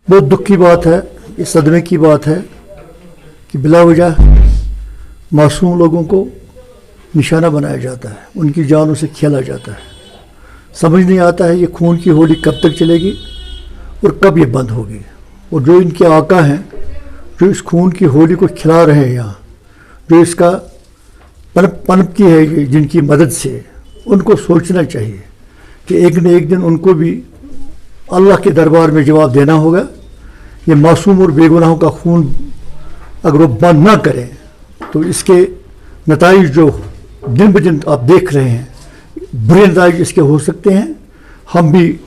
बहुत दुख की बात है, इस सदमे की बात है कि बिला वजह मासूम लोगों को निशाना बनाया जाता है, उनकी जानों से खेला जाता है। समझ नहीं आता है ये खून की होली कब तक चलेगी और कब ये बंद होगी। और जो इनके आका हैं, जो इस खून की होली को खिला रहे हैं यहाँ, जो इसका पनप की है ये जिनकी मदद से, उनको सोचना चाहिए कि एक न एक दिन उनको भी अल्लाह के दरबार में जवाब देना होगा। ये मासूम और बेगुनाहों का खून अगर वो बंद ना करें तो इसके नताइज जो दिन ब दिन आप देख रहे हैं, बुरे नताइज इसके हो सकते हैं। हम भी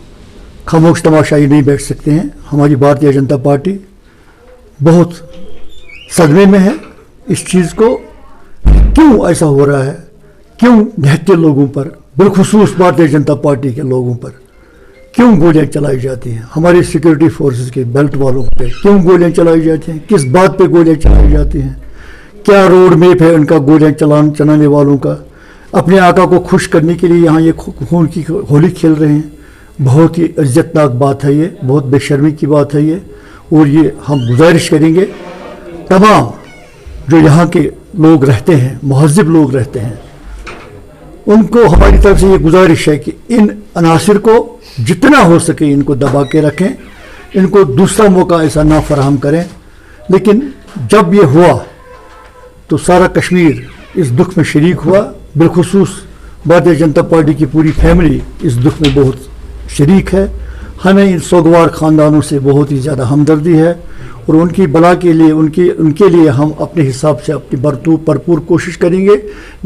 खामोश तमाशाई नहीं बैठ सकते हैं। हमारी भारतीय जनता पार्टी बहुत सदमे में है इस चीज़ को, क्यों ऐसा हो रहा है, क्यों निहत्थे लोगों पर, बिलखुसूस भारतीय जनता पार्टी के लोगों पर क्यों गोलियां चलाई जाती हैं, हमारे सिक्योरिटी फोर्सेस के बेल्ट वालों पे क्यों गोलियां चलाई जाती हैं, किस बात पे गोलियां चलाई जाती हैं, क्या रोड मैप है उनका गोलियां चलाने वालों का। अपने आका को खुश करने के लिए यहाँ ये खून की होली खेल रहे हैं। बहुत ही इज्जतनाक बात है ये, बहुत बेशर्मी की बात है ये। और ये हम गुजारिश करेंगे तमाम जो यहाँ के लोग रहते हैं, महज़िब लोग रहते हैं, उनको हमारी तरफ से ये गुजारिश है कि इन अनासिर को जितना हो सके इनको दबा के रखें, इनको दूसरा मौका ऐसा ना फराहम करें। लेकिन जब ये हुआ तो सारा कश्मीर इस दुख में शरीक हुआ, बिलखुसूस भारतीय जनता पार्टी की पूरी फैमिली इस दुख में बहुत शरीक है। हमें इन सोगवार ख़ानदानों से बहुत ही ज़्यादा हमदर्दी है और उनकी भला के लिए उनके लिए हम अपने हिसाब से अपनी भरपूर कोशिश करेंगे।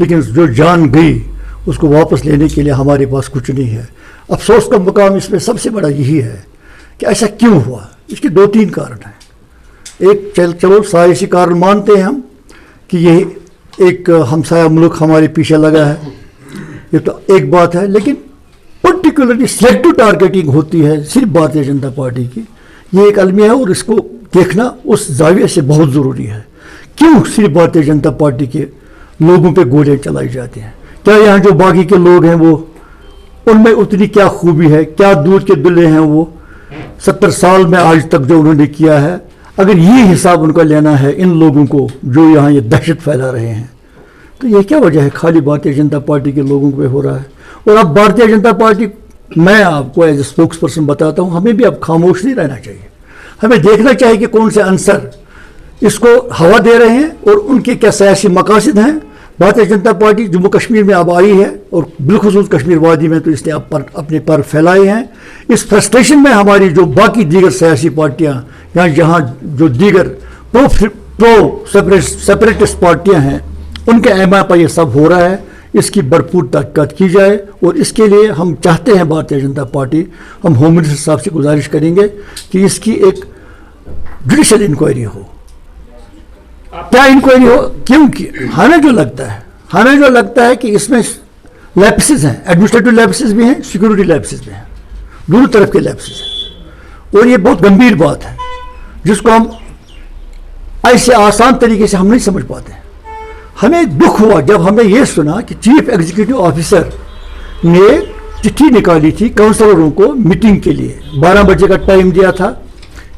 लेकिन जो जान गई उसको वापस लेने के लिए हमारे पास कुछ नहीं है। अफसोस का मुकाम इसमें सबसे बड़ा यही है कि ऐसा क्यों हुआ। इसके 2-3 कारण हैं। एक चलो साइंसी कारण मानते हैं हम कि ये एक हमसाया मुल्क हमारे पीछे लगा है, ये तो एक बात है। लेकिन पर्टिकुलरली सिलेक्टिव टारगेटिंग होती है सिर्फ भारतीय जनता पार्टी की, ये एक अलमिया है और इसको देखना उस जाविये से बहुत ज़रूरी है। क्यों सिर्फ भारतीय जनता पार्टी के लोगों पे गोलियां चलाई जाती हैं? क्या यहाँ जो बाकी के लोग हैं वो उनमें उतनी क्या खूबी है, क्या दूध के दुल्हे हैं वो 70 साल में आज तक जो उन्होंने किया है? अगर ये हिसाब उनका लेना है इन लोगों को जो यहाँ ये दहशत फैला रहे हैं, तो ये क्या वजह है खाली भारतीय जनता पार्टी के लोगों पे हो रहा है? और अब भारतीय जनता पार्टी, मैं आपको एज ए स्पोक्स पर्सन बताता हूँ, हमें भी अब खामोश नहीं रहना चाहिए। हमें देखना चाहिए कि कौन से अंसर इसको हवा दे रहे हैं और उनके क्या सियासी मकासद हैं। भारतीय जनता पार्टी जम्मू कश्मीर में अब आई है और बिलखुसूस कश्मीर वादी में तो इसने अपने पर फैलाए हैं। इस फ्रस्ट्रेशन में हमारी जो बाकी दीगर सियासी पार्टियां या जहां जो दीगर प्रो सेपरेटिस्ट पार्टियां हैं, उनके एमा पर यह सब हो रहा है। इसकी भरपूर तहक़ीक़ात की जाए और इसके लिए हम चाहते हैं भारतीय जनता पार्टी, हम होम मिनिस्टर साहब से गुजारिश करेंगे कि इसकी एक जुडिशल इंक्वायरी हो। क्या इंक्वायरी हो? क्योंकि हमें जो लगता है कि इसमें लैप्सेस हैं, एडमिनिस्ट्रेटिव लैप्सेस भी हैं, सिक्योरिटी लैप्सेस भी हैं, दोनों तरफ के लैप्सेस हैं। और ये बहुत गंभीर बात है जिसको हम ऐसे आसान तरीके से हम नहीं समझ पाते। हमें दुख हुआ जब हमें यह सुना कि चीफ एग्जीक्यूटिव ऑफिसर ने चिट्ठी निकाली थी काउंसलरों को मीटिंग के लिए, 12 बजे का टाइम दिया था,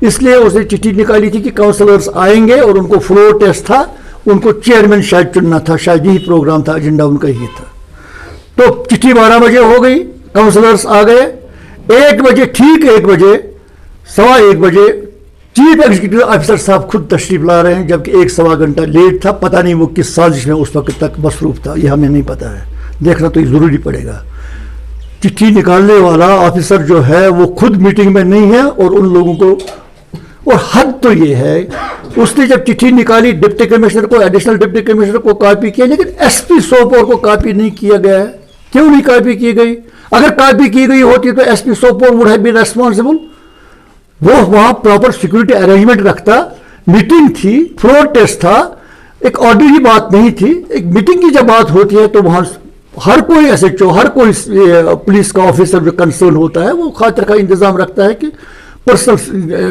इसलिए उसने चिट्ठी निकाली थी कि काउंसलर्स आएंगे और उनको फ्लोर टेस्ट था, उनको चेयरमैन शायद चुनना था, शायद यही प्रोग्राम था, एजेंडा उनका ही था। तो चिट्ठी 12 बजे हो गई, काउंसलर्स आ गए। 1 बजे, ठीक 1 बजे, 1:15 बजे चीफ एग्जीक्यूटिव ऑफिसर साहब खुद तशरीफ ला रहे हैं, जबकि 1-1.25 घंटा लेट था। पता नहीं वो किस साजिश में उस वक्त तक मसरूफ था, ये हमें नहीं पता है, देखना तो ज़रूरी पड़ेगा। चिट्ठी निकालने वाला ऑफिसर जो है वो खुद मीटिंग में नहीं है और उन लोगों को, और हद तो ये है उसने जब चिट्ठी निकाली डिप्टी कमिश्नर को, एडिशनल डिप्टी कमिश्नर को कॉपी किया, लेकिन एसपी सोपोर को कॉपी नहीं किया गया है। क्यों नहीं कॉपी की गई? अगर कॉपी की गई होती तो SP Sopore would have been responsible. वो वहां प्रॉपर सिक्योरिटी अरेंजमेंट रखता, मीटिंग थी, फ्लोर टेस्ट था, एक ऑर्डनरी बात नहीं थी। एक मीटिंग की जब बात होती है तो वहां हर कोई एसएचओ, हर कोई पुलिस का ऑफिसर जो कंसर्न होता है वो खातिर का इंतजाम रखता है कि पर्सनल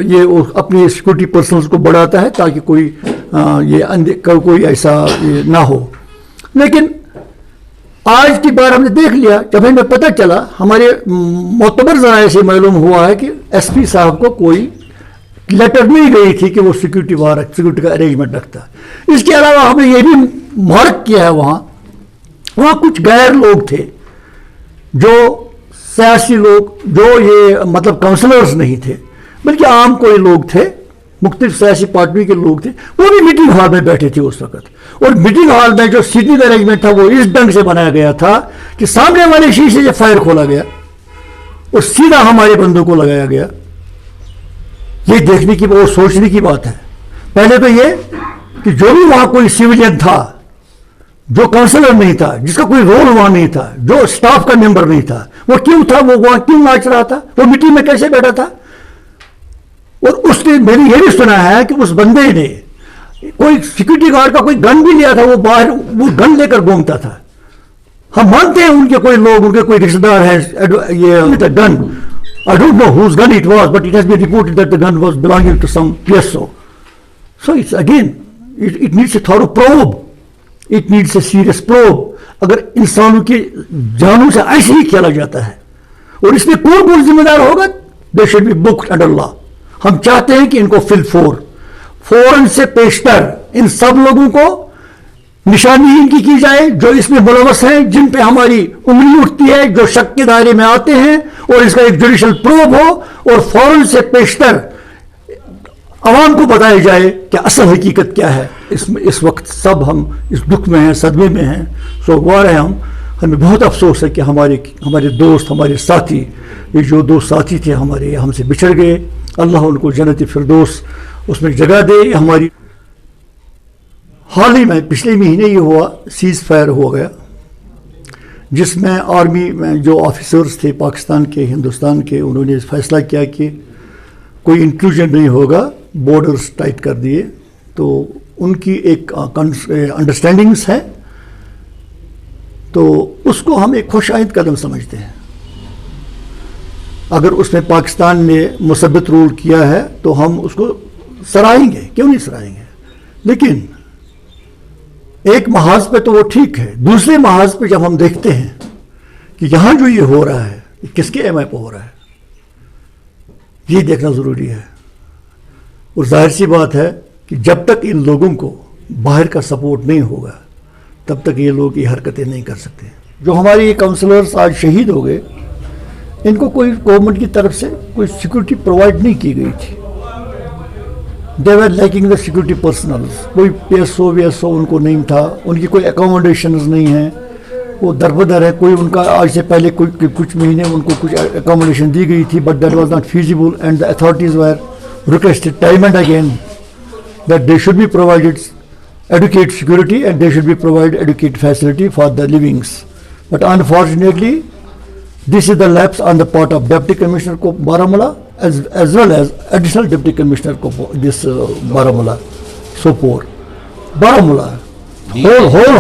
ये अपनी सिक्योरिटी पर्सनल्स को बढ़ाता है ताकि कोई ऐसा ना हो। लेकिन आज की बार हमने देख लिया, जब हमें पता चला, हमारे मोतबर ज़राए से मालूम हुआ है कि एसपी साहब को कोई लेटर नहीं गई थी कि वो सिक्योरिटी का अरेंजमेंट रखता है। इसके अलावा हमने ये भी मार्क किया है वहाँ कुछ गैर लोग थे, जो सियासी लोग, जो ये मतलब काउंसलर्स नहीं थे, बल्कि आम कोई लोग थे, मुख्तलिफ सियासी पार्टी के लोग थे, वो भी मीटिंग हॉल में बैठे थे उस वक्त। और मीटिंग हॉल में जो सीटिंग अरेंजमेंट था वो इस ढंग से बनाया गया था कि सामने वाले शीशे से फायर खोला गया और सीधा हमारे बंदों को लगाया गया। ये देखने की और सोचने की बात है। पहले तो ये कि जो भी वहां कोई सिविलियन था, जो काउंसलर नहीं था, जिसका कोई रोल वहां नहीं था, जो स्टाफ का मेंबर नहीं था, वो क्यों था, वो वहां क्यों नाच रहा था, वो मीटिंग में कैसे बैठा था। और उसने, मैंने ये भी सुना है कि उस बंदे ने कोई सिक्योरिटी गार्ड का कोई गन भी लिया था, वो बाहर वो गन लेकर घूमता था। हम मानते हैं उनके कोई लोग, उनके कोई रिश्तेदार हैं, ये gun, I don't know whose gun it was, but it has been reported that the gun was belonging to some PSO. So it's again, it needs a thorough probe. It needs a serious probe. अगर इंसानों की जानों से ऐसे ही खेला जाता है और इसमें कौन कौन जिम्मेदार होगा, they should be booked under law. हम चाहते हैं कि इनको फौरन से पेशतर इन सब लोगों को निशानी इनकी की जाए, जो इसमें मुलवस हैं, जिन पे हमारी उंगली उठती है, जो शक के दायरे में आते हैं, और इसका एक जुडिशल प्रूव हो और फौरन से पेशतर अवाम को बताया जाए कि असल हकीकत क्या है। इस वक्त सब हम इस दुख में हैं, सदमे में हैं, सोगवार हैं हम। हमें बहुत अफसोस है कि हमारे दोस्त, हमारे साथी, ये जो दो साथी थे हमारे, हमसे बिछड़ गए। अल्लाह उनको जन्नत फिरदौस उसमें जगह दे। हमारी हाल ही में पिछले महीने ये हुआ, सीज फायर हो गया, जिसमें आर्मी में जो ऑफिसर्स थे पाकिस्तान के, हिंदुस्तान के, उन्होंने फैसला किया कि कोई इंक्लूजन नहीं होगा, बॉर्डर्स टाइट कर दिए। तो उनकी एक अंडरस्टैंडिंग्स है, तो उसको हम एक खुशाइंद कदम समझते हैं। अगर उसमें पाकिस्तान ने मुसब्बत रूल किया है तो हम उसको सराहेंगे, क्यों नहीं सराहेंगे। लेकिन एक महाज पे तो वो ठीक है, दूसरे महाज पे जब हम देखते हैं कि यहां जो ये हो रहा है, ये किसके एमआई पे हो रहा है, ये देखना जरूरी है। और जाहिर सी बात है कि जब तक इन लोगों को बाहर का सपोर्ट नहीं होगा, तब तक ये लोग ये हरकतें नहीं कर सकते। जो हमारे ये काउंसलर्स आज शहीद हो गए, इनको कोई गवर्नमेंट की तरफ से कोई सिक्योरिटी प्रोवाइड नहीं की गई थी। दे वर लैकिंग द सिक्योरिटी पर्सनल्स, कोई PSO VSO उनको नहीं था, उनकी कोई अकोमोडेशंस नहीं है, वो दरबदर है। कोई उनका आज से पहले कुछ महीने उनको कुछ अकोमोडेशन दी गई थी, but that was not feasible and the authorities were requested time and again that they should be provided adequate security and they should be provided adequate facility for the livings. But unfortunately, this is the lapse on the part of Deputy Commissioner Baramulla as well as Additional Deputy Commissioner Baramulla, Sopore. Baramulla,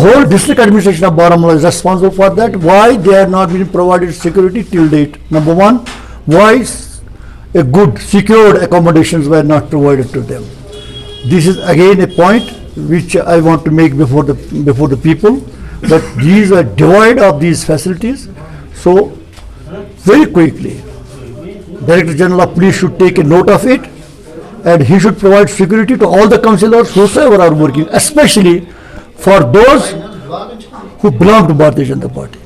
whole district administration of Baramulla is responsible for that. Why they have not been provided security till date? Number one, why a good secured accommodations were not provided to them. This is again a point which I want to make before the people, that these are devoid of these facilities. So very quickly, Director General of Police should take a note of it, and he should provide security to all the councillors whosoever are working, especially for those who belong to Bharatiya Janata Party.